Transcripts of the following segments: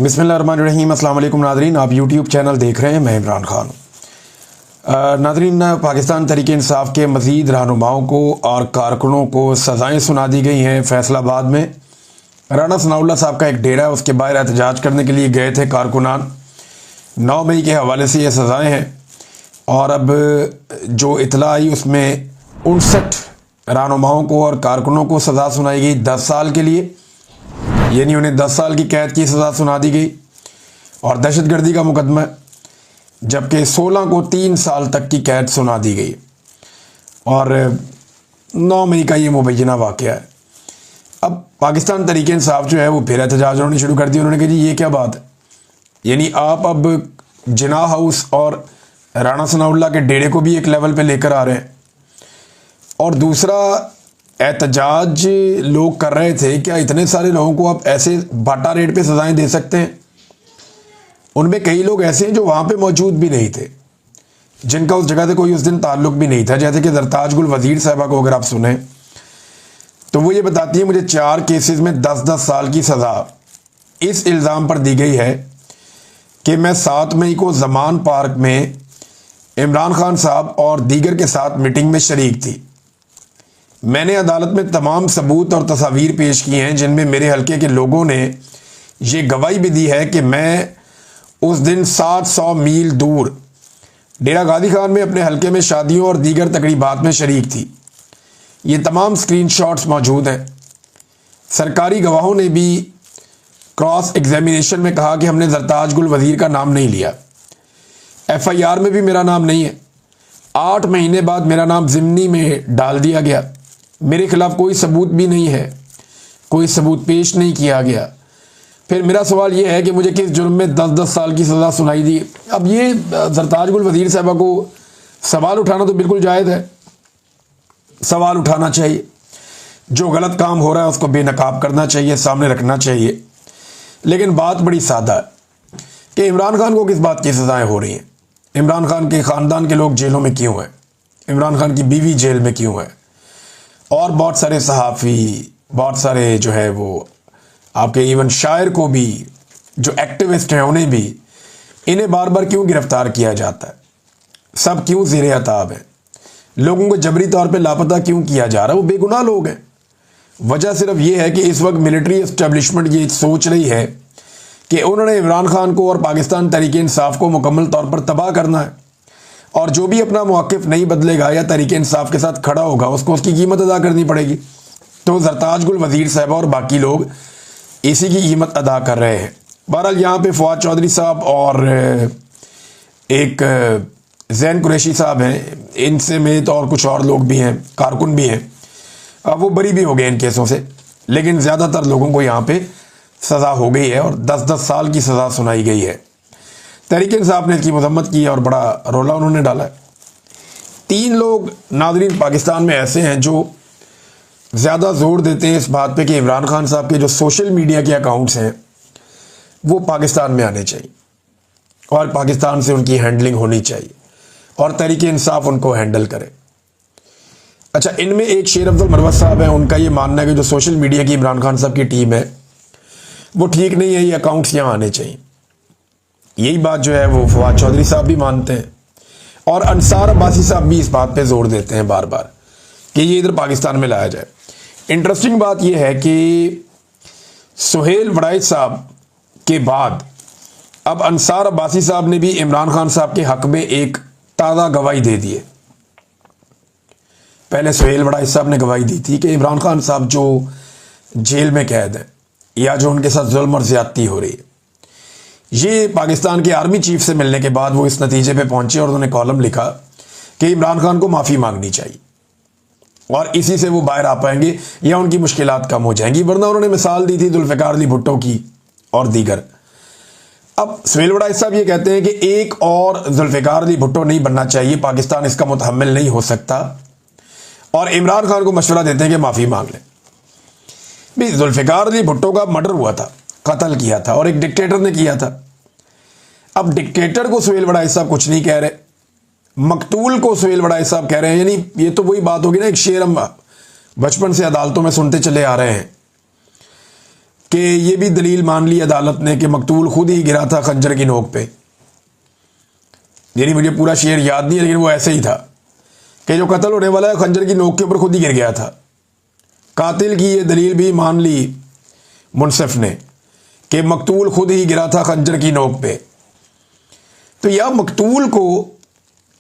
बिस्मिल्लाहिर्रहमानिर्रहीम। अस्सलाम वालेकुम नादरीन, आप यूट्यूब चैनल देख रहे हैं, मैं इमरान खान। नादरीन, पाकिस्तान तहरीक इंसाफ के मज़ीद रहनुमाओं को और कारकुनों को सज़ाएँ सुना दी गई हैं। फैसलाबाद में राना सनाउल्लाह साहब का एक डेरा है, उसके बाहर एहतजाज करने के लिए गए थे कारकुनान। 9 मई के हवाले से ये सज़ाएँ हैं और अब जो इतला आई उसमें 59 रहनुमाओं को और कारकुनों को सज़ा सुनाई गई 10 साल के लिए, यानी उन्हें 10 साल की कैद की सज़ा सुना दी गई और दहशतगर्दी का मुकदमा है, जबकि 16 को 3 साल तक की कैद सुना दी गई। और 9 मई का ये मुबैना वाक़या है। अब पाकिस्तान तहरीक इंसाफ जो है वो फिर एहतजाज उन्होंने शुरू कर दिया। उन्होंने कहा जी ये क्या बात है, यानी आप अब जिना हाउस और राना सनाउल्लाह के डेरे को भी एक लेवल पे लेकर आ रहे हैं। और दूसरा, एहतजाज लोग कर रहे थे, क्या इतने सारे लोगों को आप ऐसे बाटा रेट पे सज़ाएं दे सकते हैं? उनमें कई लोग ऐसे हैं जो वहाँ पे मौजूद भी नहीं थे, जिनका उस जगह से कोई उस दिन ताल्लुक़ भी नहीं था, जैसे कि जरताज गुल वज़ीर साहबा को अगर आप सुने तो वो ये बताती है मुझे 4 केसेस में 10-10 साल की सज़ा इस इल्ज़ाम पर दी गई है कि मैं 7 मई को ज़मान पार्क में इमरान खान साहब और दीगर के साथ मीटिंग में शरीक थी। मैंने अदालत में तमाम सबूत और तस्वीर पेश किए हैं जिनमें मेरे हल्के के लोगों ने ये गवाही भी दी है कि मैं उस दिन 700 मील दूर डेरा गाजी खान में अपने हल्के में शादियों और दीगर तकरीबात में शरीक थी। ये तमाम स्क्रीनशॉट्स मौजूद हैं। सरकारी गवाहों ने भी क्रॉस एग्जामिनेशन में कहा कि हमने जरताज गुल वज़ीर का नाम नहीं लिया, FIR में भी मेरा नाम नहीं है। 8 महीने बाद मेरा नाम ज़िम्नी में डाल दिया गया। मेरे खिलाफ कोई सबूत भी नहीं है, कोई सबूत पेश नहीं किया गया। फिर मेरा सवाल ये है कि मुझे किस जुर्म में 10-10 साल की सज़ा सुनाई दी। अब ये जरताज गुल वज़ीर साहबा को सवाल उठाना तो बिल्कुल जायज़ है, सवाल उठाना चाहिए। जो गलत काम हो रहा है उसको बेनकाब करना चाहिए, सामने रखना चाहिए। लेकिन बात बड़ी सादा है कि इमरान खान को किस बात की सज़ाएँ हो रही हैं, इमरान खान के ख़ानदान के लोग जेलों में क्यों हैं, इमरान खान की बीवी जेल में क्यों है, और बहुत सारे सहाफ़ी, बहुत सारे जो है वो आपके इवन शायर को भी, जो एक्टिविस्ट हैं उन्हें भी, इन्हें बार बार क्यों गिरफ्तार किया जाता है? सब क्यों ज़ेरे अताब है? लोगों को जबरी तौर पे लापता क्यों किया जा रहा है? वो बेगुनाह लोग हैं। वजह सिर्फ ये है कि इस वक्त मिलिट्री इस्टेब्लिशमेंट ये सोच रही है कि उन्होंने इमरान खान को और पाकिस्तान तहरीक इंसाफ को मुकम्मल तौर पर तबाह करना है, और जो भी अपना मौक़िफ़ नहीं बदलेगा या तहरीक इंसाफ के साथ खड़ा होगा उसको उसकी कीमत अदा करनी पड़ेगी। तो जरताज गुल वज़ीर साहब और बाकी लोग इसी की कीमत अदा कर रहे हैं। बहरहाल यहाँ पे फवाद चौधरी साहब और एक ज़ैन कुरैशी साहब हैं, इनसे में तो और कुछ और लोग भी हैं, कारकुन भी हैं, वो बरी भी हो गए इन केसों से, लेकिन ज़्यादातर लोगों को यहाँ पे सज़ा हो गई है और 10-10 साल की सज़ा सुनाई गई है। तहरीक इंसाफ ने इसकी मजम्मत की और बड़ा रोला उन्होंने डाला है। 3 लोग नाज़रीन पाकिस्तान में ऐसे हैं जो ज़्यादा ज़ोर देते हैं इस बात पे कि इमरान खान साहब के जो सोशल मीडिया के अकाउंट्स हैं वो पाकिस्तान में आने चाहिए और पाकिस्तान से उनकी हैंडलिंग होनी चाहिए और तहरीक इंसाफ उनको हैंडल करे। अच्छा, इनमें एक शेर अफजल मरवत साहब हैं, उनका ये मानना है कि जो सोशल मीडिया की इमरान खान साहब की टीम है वो ठीक नहीं है, ये अकाउंट्स यहाँ आने चाहिए। यही बात जो है वो फवाद चौधरी साहब भी मानते हैं और अंसार अब्बासी साहब भी इस बात पे जोर देते हैं बार बार कि ये इधर पाकिस्तान में लाया जाए। इंटरेस्टिंग बात यह है कि सुहेल वड़ाइच साहब के बाद अब अंसार अब्बासी साहब ने भी इमरान खान साहब के हक में एक ताज़ा गवाही दे दी है। पहले सुहेल वड़ाइच साहब ने गवाही दी थी कि इमरान खान साहब जो जेल में कैद हैं या जो उनके साथ जुल्म और ज़्यादती हो रही है, ये पाकिस्तान के आर्मी चीफ से मिलने के बाद वो इस नतीजे पे पहुंचे और उन्होंने कॉलम लिखा कि इमरान खान को माफ़ी मांगनी चाहिए और इसी से वो बाहर आ पाएंगे या उनकी मुश्किलात कम हो जाएंगी। वरना उन्होंने मिसाल दी थी जुल्फ़िकार अली भुट्टो की और दीगर। अब सुहेल वड़ाइच साहब ये कहते हैं कि एक और जुल्फ़िकार अली भुट्टो नहीं बनना चाहिए, पाकिस्तान इसका मुतहम्मिल नहीं हो सकता, और इमरान खान को मशवरा देते हैं कि माफ़ी मांग लें। भाई, जुल्फ़िकार अली भुट्टो का मर्डर हुआ था, कत्ल किया था और एक डिक्टेटर ने किया था। अब डिक्टेटर को सुहेल वड़ाइच साहब कुछ नहीं कह रहे, मकतूल को सुहेल वड़ाइच साहब कह रहे हैं। यानी ये तो वही बात होगी ना, एक शेर हम बचपन से अदालतों में सुनते चले आ रहे हैं कि ये भी दलील मान ली अदालत ने कि मकतूल खुद ही गिरा था खंजर की नोक पे। यानी मुझे पूरा शेर याद नहीं है, लेकिन वो ऐसे ही था कि जो कत्ल होने वाला है खंजर की नोक के ऊपर खुद ही गिर गया था। कातिल की ये दलील भी मान ली मुनसिफ ने कि मकतूल खुद ही गिरा था खंजर की नोक पे। तो या मकतूल को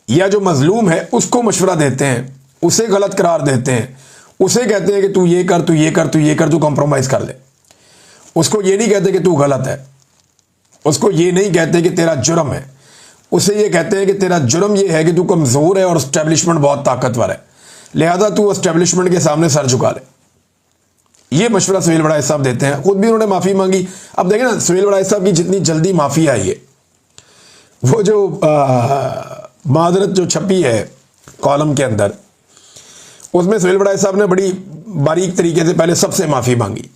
या जो मजलूम है उसको मशवरा देते हैं, उसे गलत करार देते हैं, उसे कहते हैं कि तू ये कर, तू ये कर, तू ये कर, तू कॉम्प्रोमाइज़ कर ले। उसको ये नहीं कहते कि तू गलत है, उसको ये नहीं कहते कि तेरा जुर्म है, उसे ये कहते हैं कि तेरा जुर्म ये है कि तू कमज़ोर है और एस्टेब्लिशमेंट बहुत ताकतवर है, लिहाजा तू एस्टेब्लिशमेंट के सामने सर झुका ले। ये मशवरा सुहेल वड़ाइच साहब देते हैं। खुद भी उन्होंने माफ़ी मांगी। अब देखें ना, सुहेल वड़ाइच साहब की जितनी जल्दी माफ़ी आई है, वो जो मादरत जो छपी है कॉलम के अंदर, उसमें सुहेल वड़ाइच साहब ने बड़ी बारीक तरीके से पहले सबसे माफ़ी मांगी।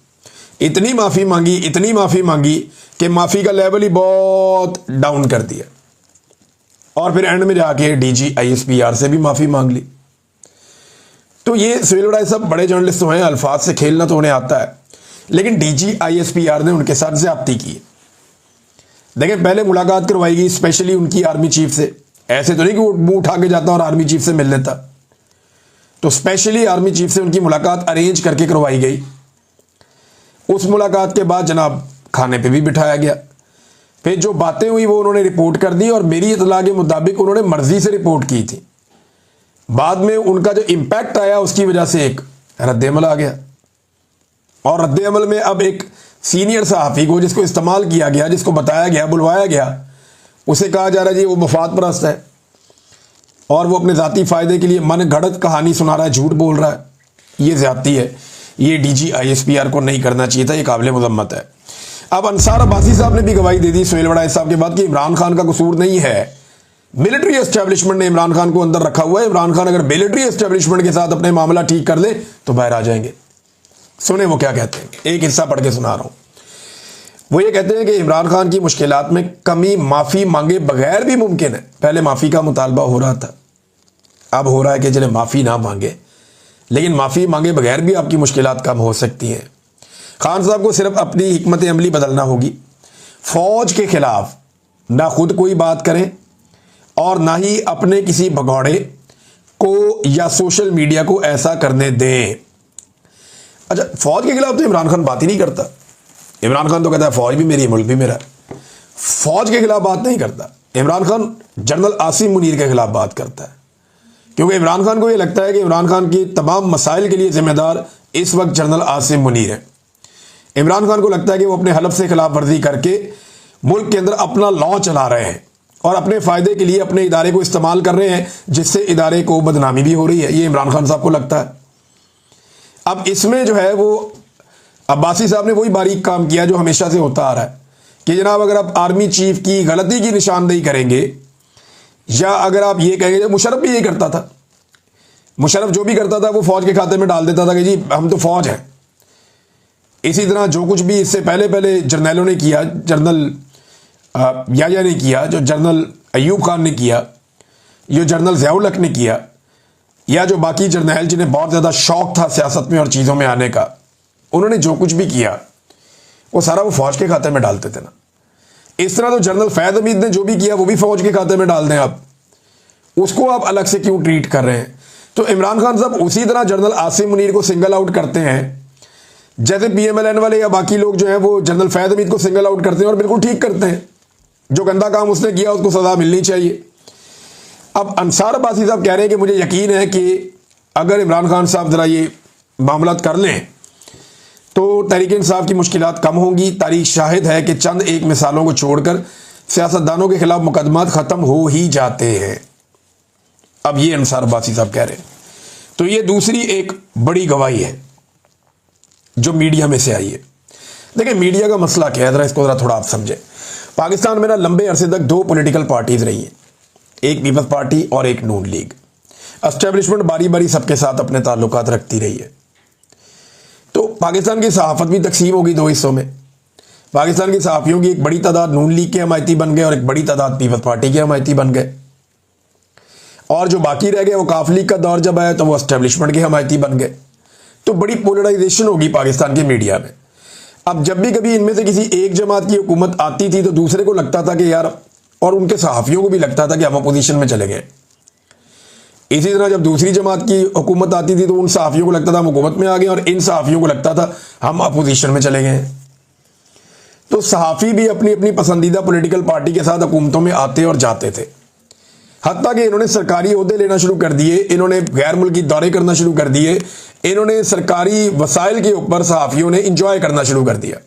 इतनी माफ़ी मांगी, इतनी माफ़ी मांगी कि माफ़ी का लेवल ही बहुत डाउन कर दिया, और फिर एंड में जाके डीजी ISPR से भी माफ़ी मांग ली। तो ये सुहेल वड़ाइच साहब बड़े जर्नलिस्ट तो हैं, अल्फाज से खेलना तो उन्हें आता है, लेकिन डीजी ISPR ने उनके साथ ज़्यादती की। देखें, पहले मुलाकात करवाई गई स्पेशली उनकी आर्मी चीफ से। ऐसे तो नहीं कि वो मुंह उठा के जाता और आर्मी चीफ से मिल लेता, तो स्पेशली आर्मी चीफ से उनकी मुलाकात अरेंज करके करवाई गई। उस मुलाकात के बाद जनाब खाने पे भी बिठाया गया। फिर जो बातें हुई वो उन्होंने रिपोर्ट कर दी, और मेरी इतला के मुताबिक उन्होंने मर्जी से रिपोर्ट की थी। बाद में उनका जो इम्पैक्ट आया उसकी वजह से एक रद्द-ए-अमल आ गया, और रद्द-ए-अमल में अब एक सीनियर सहाफ़ी को, जिसको इस्तेमाल किया गया, जिसको बताया गया, बुलवाया गया, उसे कहा जा रहा है जी वो मफाद परस्त है और वो अपने ज़ाती फ़ायदे के लिए मन गढ़ंत कहानी सुना रहा है, झूठ बोल रहा है। ये ज़्यादती है, ये डीजी ISPR को नहीं करना चाहिए था, ये काबिल मुज़म्मत है। अब अंसार अब्बासी साहब ने भी गवाही दे दी सुहेल वड़ाइच साहब के बाद कि इमरान खान का कसूर नहीं है, मिलिट्री एस्टेब्लिशमेंट ने इमरान खान को अंदर रखा हुआ है। इमरान खान अगर मिलिट्री एस्टेब्लिशमेंट के साथ अपने मामला ठीक कर ले तो बाहर आ जाएंगे। सुने वो क्या कहते हैं, एक हिस्सा पढ़ के सुना रहा हूं। वो ये कहते हैं कि इमरान खान की मुश्किलात में कमी माफ़ी मांगे बगैर भी मुमकिन है। पहले माफ़ी का मुतालबा हो रहा था, अब हो रहा है कि चले माफ़ी ना मांगे, लेकिन माफ़ी मांगे बगैर भी आपकी मुश्किलात कम हो सकती हैं। खान साहब को सिर्फ अपनी हिकमत अमली बदलना होगी। फ़ौज के ख़िलाफ़ ना खुद कोई बात करें और ना ही अपने किसी भगौड़े को या सोशल मीडिया को ऐसा करने दें। अच्छा, फ़ौज के ख़िलाफ़ तो इमरान खान बात ही नहीं करता। इमरान खान तो कहता है फ़ौज भी मेरी, मुल्क भी मेरा। फ़ौज के ख़िलाफ़ बात नहीं करता। इमरान खान जनरल आसिम मुनीर के ख़िलाफ़ बात करता है, क्योंकि इमरान खान को ये लगता है कि इमरान खान की तमाम मसाइल के लिए ज़िम्मेदार इस वक्त जनरल आसिम मुनीर है। इमरान खान को लगता है कि वो अपने हलफ से खिलाफ वर्जी करके मुल्क के अंदर अपना लॉ चला रहे हैं और अपने फ़ायदे के लिए अपने इदारे को इस्तेमाल कर रहे हैं, जिससे इदारे को बदनामी भी हो रही है। ये इमरान खान साहब को लगता है। अब इसमें जो है वो अब्बासी साहब ने वही बारीक काम किया जो हमेशा से होता आ रहा है कि जनाब अगर आप आर्मी चीफ की गलती की निशानदेही करेंगे, या अगर आप ये कहेंगे, मुशर्रफ भी यही करता था। मुशर्रफ जो भी करता था वो फ़ौज के खाते में डाल देता था कि जी हम तो फ़ौज हैं। इसी तरह जो कुछ भी इससे पहले पहले जर्नैलों ने किया, जनरल याया ने किया, जो जनरल अयूब खान ने किया, जो जनरल ज़ियाउल हक ने किया, या जो बाकी जर्नैल जिन्हें बहुत ज़्यादा शौक़ था सियासत में और चीज़ों में आने का, उन्होंने जो कुछ भी किया वो सारा वो फ़ौज के खाते में डालते थे ना। इस तरह तो जनरल फैज़ हमीद ने जो भी किया वो भी फ़ौज के खाते में डाल दें आप, उसको आप अलग से क्यों ट्रीट कर रहे हैं? तो इमरान खान साहब उसी तरह जनरल आसिम मुनीर को सिंगल आउट करते हैं जैसे PMLN वाले या बाकी लोग जो हैं वो जनरल फैज़ हमीद को सिंगल आउट करते हैं, और बिल्कुल ठीक करते हैं। जो गंदा काम उसने किया उसको सज़ा मिलनी चाहिए। अब अंसार अब्बासी साहब कह रहे हैं कि मुझे यकीन है कि अगर इमरान खान साहब ज़रा ये मामला कर लें तो तहरीक इंसाफ की मुश्किलात कम होंगी। तारीख शाहिद है कि चंद एक मिसालों को छोड़कर सियासतदानों के खिलाफ मुकदमात ख़त्म हो ही जाते हैं। अब ये अंसार अब्बासी साहब कह रहे हैं। तो ये दूसरी एक बड़ी गवाही है जो मीडिया में से आई है। देखिए मीडिया का मसला क्या है, ज़रा इसको ज़रा थोड़ा आप समझें। पाकिस्तान में ना लंबे अरसे तक दो पॉलिटिकल पार्टीज़ रही हैं, एक पीपल्स पार्टी और एक नून लीग। एस्टेब्लिशमेंट बारी बारी सबके साथ अपने ताल्लुकात रखती रही है। तो पाकिस्तान की सहाफ़त भी तकसीम होगी दो हिस्सों में। पाकिस्तान की सहाफ़ियों की एक बड़ी तादाद नून लीग के हमायती बन गए और एक बड़ी तादाद पीपल्स पार्टी के हमायती बन गए, और जो बाकी रह गए वो काफ लीग का दौर जब आया तो वो एस्टेब्लिशमेंट के हमायती बन गए। तो बड़ी पोलराइजेशन होगी पाकिस्तान के मीडिया में। अब जब भी कभी इनमें से किसी एक जमात की हुकूमत आती थी तो दूसरे को लगता था कि यार, और उनके सहाफ़ियों को भी लगता था कि हम अपोजिशन में चले गए। इसी तरह जब दूसरी जमात की हुकूमत आती थी तो उन सहाफ़ियों को लगता था हम हुकूमत में आ गए, और इन सहाफ़ियों को लगता था हम अपोजिशन में चले गए। तो सहाफ़ी भी अपनी अपनी पसंदीदा पॉलिटिकल पार्टी के साथ हुकूमतों में आते और जाते थे। हत्ता कि इन्होंने सरकारी ओहदे लेना शुरू कर दिए, इन्होंने गैर मुल्की दौरे करना शुरू कर दिए, इन्होंने सरकारी वसाइल के ऊपर सहाफ़ियों ने इंजॉय करना शुरू कर दिया।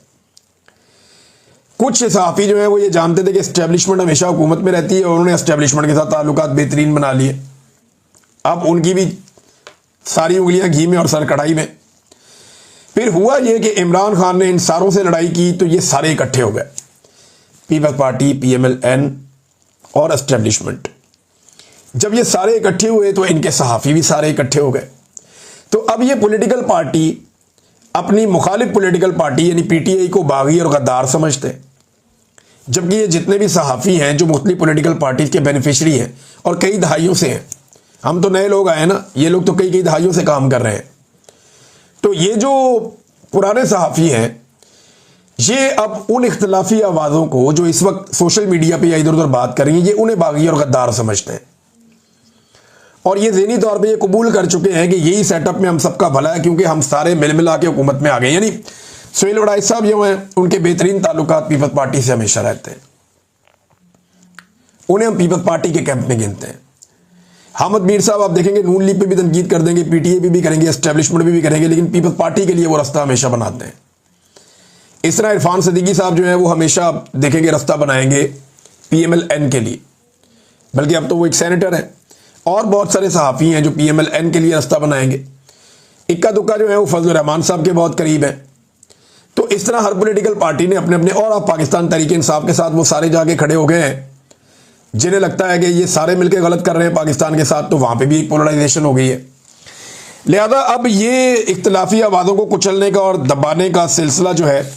कुछ सहाफ़ी जो है वो ये जानते थे कि एस्टेब्लिशमेंट हमेशा हुकूमत में रहती है, और उन्होंने एस्टेब्लिशमेंट के साथ ताल्लुकात बेहतरीन बना लिए। अब उनकी भी सारी उंगलियां घी में और सर कढ़ाई में। फिर हुआ ये कि इमरान खान ने इन सारों से लड़ाई की तो ये सारे इकट्ठे हो गए, पीपल्स पार्टी, PMLN और एस्टेब्लिशमेंट। जब ये सारे इकट्ठे हुए तो इनके सहाफ़ी भी सारे इकट्ठे हो गए। तो अब ये पॉलिटिकल पार्टी अपनी मुखालिफ पॉलिटिकल पार्टी यानी PTI को बागी और गद्दार समझते हैं, जबकि ये जितने भी सहाफ़ी हैं जो मुख्तलिफ पॉलिटिकल पार्टीज के बेनिफिशरी हैं और कई दहाइयों से हैं। हम तो नए लोग आए ना, ये लोग तो कई दहाइयों से काम कर रहे हैं। तो ये जो पुराने सहाफ़ी हैं ये अब उन इख्तलाफी आवाज़ों को जो इस वक्त सोशल मीडिया पे या इधर उधर बात कर रही हैं, ये उन्हें बागी और गद्दार समझते हैं, और ये ज़हनी तौर पे ये कबूल कर चुके हैं कि यही सेटअप में हम सबका भला है, क्योंकि हम सारे मिल मिला के हुकूमत में आ गए। यानी सुहेल वड़ाई साहब जो हैं उनके बेहतरीन ताल्लुकात पीपल्स पार्टी से हमेशा रहते हैं, उन्हें हम पीपल्स पार्टी के कैंप में गिनते हैं। हामिद मीर साहब आप देखेंगे नून लीग पे भी तनकीद कर देंगे, PTI पे भी करेंगे, एस्टेब्लिशमेंट पे भी करेंगे, लेकिन पीपल्स पार्टी के लिए वो रास्ता हमेशा बनाते हैं। इस तरह इरफान सिद्दीकी साहब जो है वो हमेशा देखेंगे रास्ता बनाएंगे PMLN के लिए, बल्कि अब तो वो एक सेनेटर है, और बहुत सारे सहाफ़ी हैं जो PMLN के लिए रास्ता बनाएंगे। इक्का दुक्का जो है वो फजल रहमान साहब के बहुत करीब है। तो इस तरह हर पॉलिटिकल पार्टी ने अपने अपने, और आप पाकिस्तान तहरीक इंसाफ के साथ वो सारे जाके खड़े हो गए हैं जिन्हें लगता है कि ये सारे मिलकर गलत कर रहे हैं पाकिस्तान के साथ, तो वहां पे भी एक पोलराइजेशन हो गई है। लिहाजा अब ये इख्तलाफी आवाज़ों को कुचलने का और दबाने का सिलसिला जो है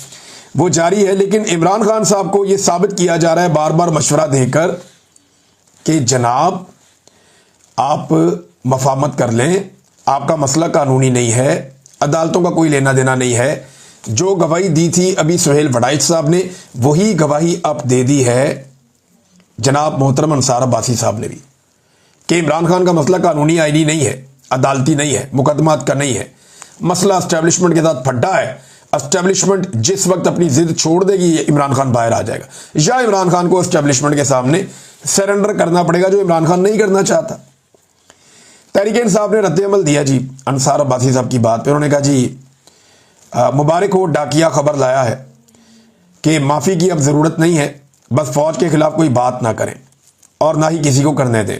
वो जारी है, लेकिन इमरान खान साहब को ये साबित किया जा रहा है बार बार मशवरा देकर कि जनाब आप मफाहमत कर लें, आपका मसला कानूनी नहीं है, अदालतों का कोई लेना देना नहीं है। जो गवाही दी थी अभी सुहेल वड़ाइच साहब ने, वही गवाही अब दे दी है जनाब मोहतरम अंसार अब्बासी साहब ने भी, कि इमरान खान का मसला कानूनी आईनी नहीं है, अदालती नहीं है, मुकदमात का नहीं है, मसला एस्टेब्लिशमेंट के साथ फड्डा है। एस्टेब्लिशमेंट जिस वक्त अपनी जिद छोड़ देगी इमरान खान बाहर आ जाएगा, या इमरान खान को एस्टेब्लिशमेंट के सामने सरेंडर करना पड़ेगा, जो इमरान खान नहीं करना चाहता। तहरीक इंसाफ ने रद्द-ए-अमल दिया जी अंसार अब्बासी साहब की बात पे। उन्होंने कहा जी मुबारक हो, डाकिया खबर लाया है कि माफ़ी की अब ज़रूरत नहीं है, बस फौज के खिलाफ कोई बात ना करें और ना ही किसी को करने दें।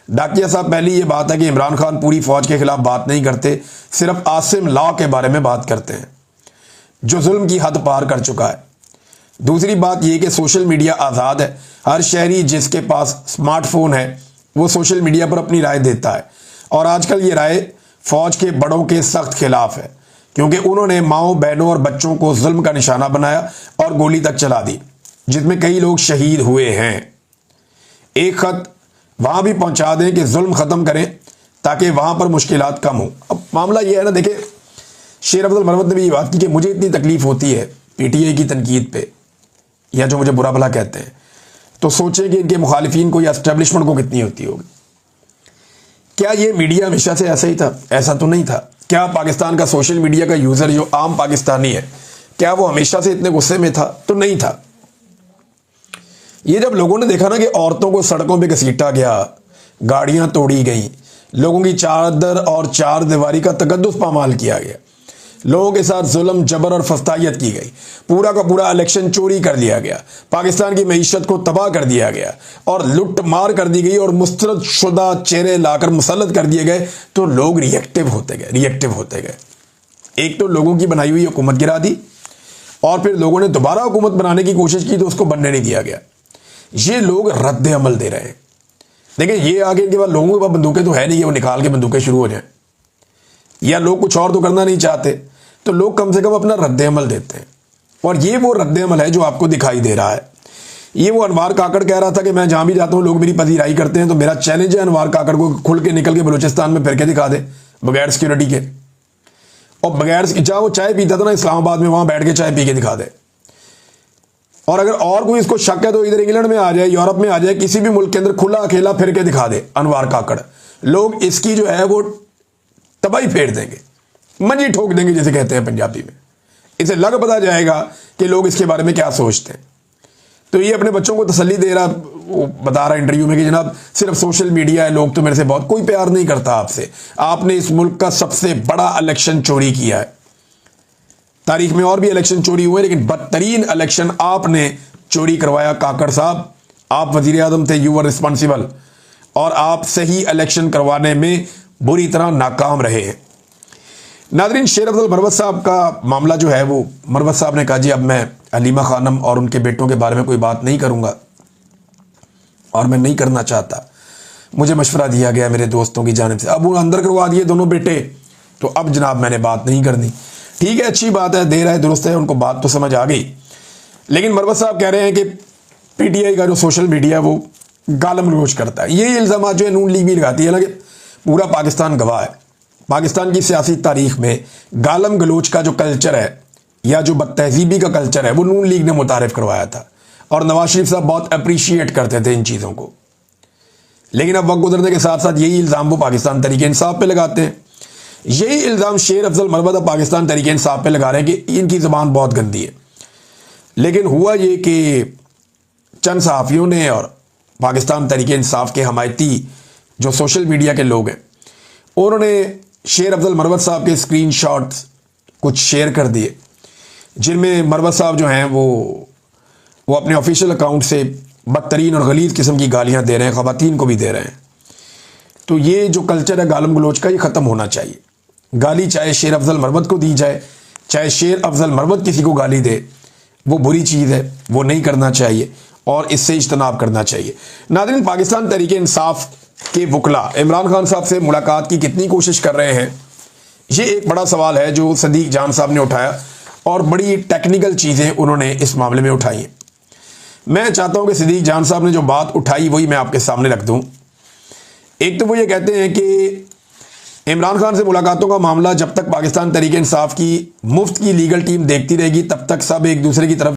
डाकिया साहब, पहली ये बात है कि इमरान खान पूरी फौज के खिलाफ बात नहीं करते, सिर्फ आसिम लॉ के बारे में बात करते हैं जो जुल्म की हद पार कर चुका है। दूसरी बात यह कि सोशल मीडिया आज़ाद है, हर शहरी जिसके पास स्मार्टफोन है वो सोशल मीडिया पर अपनी राय देता है, और आजकल ये राय फौज के बड़ों के सख्त खिलाफ है, क्योंकि उन्होंने माओ बहनों और बच्चों को जुल्म का निशाना बनाया और गोली तक चला दी, जिसमें कई लोग शहीद हुए हैं। एक खत वहां भी पहुंचा दें कि जुल्म खत्म करें ताकि वहां पर मुश्किलात कम हो। अब मामला यह है ना, देखिए शेर अब्दुल मरवत ने भी ये बात की कि मुझे इतनी तकलीफ होती है PTI की तनकीद पे, या जो मुझे बुरा भला कहते हैं, तो सोचें कि इनके मुखालिफिन को या एस्टेब्लिशमेंट को कितनी होती होगी। क्या ये मीडिया हमेशा से ऐसा ही था? ऐसा तो नहीं था। क्या पाकिस्तान का सोशल मीडिया का यूजर जो आम पाकिस्तानी है, क्या वो हमेशा से इतने गुस्से में था? तो नहीं था। ये जब लोगों ने देखा ना कि औरतों को सड़कों पे घसीटा गया, गाड़ियां तोड़ी गई, लोगों की चादर और चार दीवारी का तकद्दुस पामाल किया गया, लोगों के साथ जुल्म जबर और फस्तायत की गई, पूरा का पूरा इलेक्शन चोरी कर लिया गया, पाकिस्तान की मईशत को तबाह कर दिया गया और लुट मार कर दी गई और मुस्तरद शुदा चेहरे लाकर मुसल्लत कर दिए गए, तो लोग रिएक्टिव होते गए। एक तो लोगों की बनाई हुई हुकूमत गिरा दी, और फिर लोगों ने दोबारा हुकूमत बनाने की कोशिश की तो उसको बनने नहीं दिया गया। ये लोग रद्द अमल दे रहे हैं। देखिए ये आगे इनके पास, लोगों के पास बंदूकें तो है नहीं कि वो निकाल के बंदूकें शुरू हो जाएं, या लोग कुछ और तो करना नहीं चाहते, तो लोग कम से कम अपना रद्द अमल देते हैं। और ये वो रद्द अमल है जो आपको दिखाई दे रहा है। ये वो अनवार काकड़ कह रहा था कि मैं जहां भी जाता हूं लोग मेरी पजीराई करते हैं, तो मेरा चैलेंज है अनवार काकड़ को खुल के निकल के बलूचिस्तान में फिर के दिखा दे बगैर सिक्योरिटी के। और बगैर जहाँ वो चाय पीता था ना इस्लामाबाद में, वहां बैठ के चाय पी के दिखा दे। और अगर और कोई इसको शक है तो इधर इंग्लैंड में आ जाए, यूरोप में आ जाए, किसी भी मुल्क के अंदर खुला अकेला फिर के दिखा दे अनवार काकड़, लोग इसकी जो है वो तबाही फेर देंगे, मंजी ठोक देंगे जिसे कहते हैं पंजाबी में। इसे लग पता जाएगा कि लोग इसके बारे में क्या सोचते हैं। तो ये अपने बच्चों को तसल्ली दे रहा, वो बता रहा इंटरव्यू में कि जनाब सिर्फ सोशल मीडिया है, लोग तो मेरे से बहुत, कोई प्यार नहीं करता आपसे। आपने इस मुल्क का सबसे बड़ा इलेक्शन चोरी किया है। तारीख में और भी इलेक्शन चोरी हुए, लेकिन बदतरीन इलेक्शन आपने चोरी करवाया काकड़ साहब। आप वजीर आजम थे, यू वर रिस्पॉन्सिबल, और आप सही इलेक्शन करवाने में बुरी तरह नाकाम रहे हैं। नादरीन, शेर अफजल मरवत साहब का मामला जो है वो, मरवत साहब ने कहा जी अब मैं हलीमा खानम और उनके बेटों के बारे में कोई बात नहीं करूंगा और मैं नहीं करना चाहता। मुझे मशवरा दिया गया मेरे दोस्तों की जानिब से। अब वो अंदर करवा दिए दोनों बेटे, तो अब जनाब मैंने बात नहीं करनी। ठीक है, अच्छी बात है, देर है दुरुस्त है, उनको बात तो समझ आ गई। लेकिन मरवत साहब कह रहे हैं कि पीटीआई का जो सोशल मीडिया वो गालम गलोच करता है। यही इल्ज़ाम जो है नून लीग भी लगाती है ना, कि पूरा पाकिस्तान गवाह है। पाकिस्तान की सियासी तारीख में गालम गलोच का जो कल्चर है या जो बदतहजीबी का कल्चर है वो नून लीग ने मुतारिफ करवाया था, और नवाज शरीफ साहब बहुत अप्रिशिएट करते थे इन चीज़ों को। लेकिन अब वक्त गुजरने के साथ साथ यही इल्ज़ाम वो पाकिस्तान तहरीक इंसाफ पे लगाते हैं। यही इल्ज़ाम शेर अफजल मरवत अब पाकिस्तान तहरीक इंसाफ पे लगा रहे हैं कि इनकी ज़बान बहुत गंदी है। लेकिन हुआ ये कि चंद सहाफ़ियों ने और पाकिस्तान तहरीक इंसाफ के हमायती जो सोशल मीडिया के लोग हैं, उन्होंने शेर अफजल मरवत साहब के स्क्रीन शॉट्स कुछ शेयर कर दिए, जिनमें मरवत साहब जो हैं वो अपने ऑफिशियल अकाउंट से बदतरीन और गलीज़ किस्म की गालियां दे रहे हैं, ख़वातीन को भी दे रहे हैं। तो ये जो कल्चर है गालम गलोच का, ये ख़त्म होना चाहिए। गाली चाहे शेर अफजल मरवत को दी जाए, चाहे शेर अफजल मरवत किसी को गाली दे, वो बुरी चीज़ है, वो नहीं करना चाहिए और इससे इज्तनाब करना चाहिए। नाज़रीन, पाकिस्तान तहरीक इंसाफ के वकला इमरान खान साहब से मुलाकात की कितनी कोशिश कर रहे हैं, ये एक बड़ा सवाल है जो सदीक जान साहब ने उठाया, और बड़ी टेक्निकल चीज़ें उन्होंने इस मामले में उठाई हैं। मैं चाहता हूं कि सदीक जान साहब ने जो बात उठाई वही मैं आपके सामने रख दूं। एक तो वो ये कहते हैं कि इमरान खान से मुलाकातों का मामला जब तक पाकिस्तान तहरीक इंसाफ की मुफ्त की लीगल टीम देखती रहेगी तब तक सब एक दूसरे की तरफ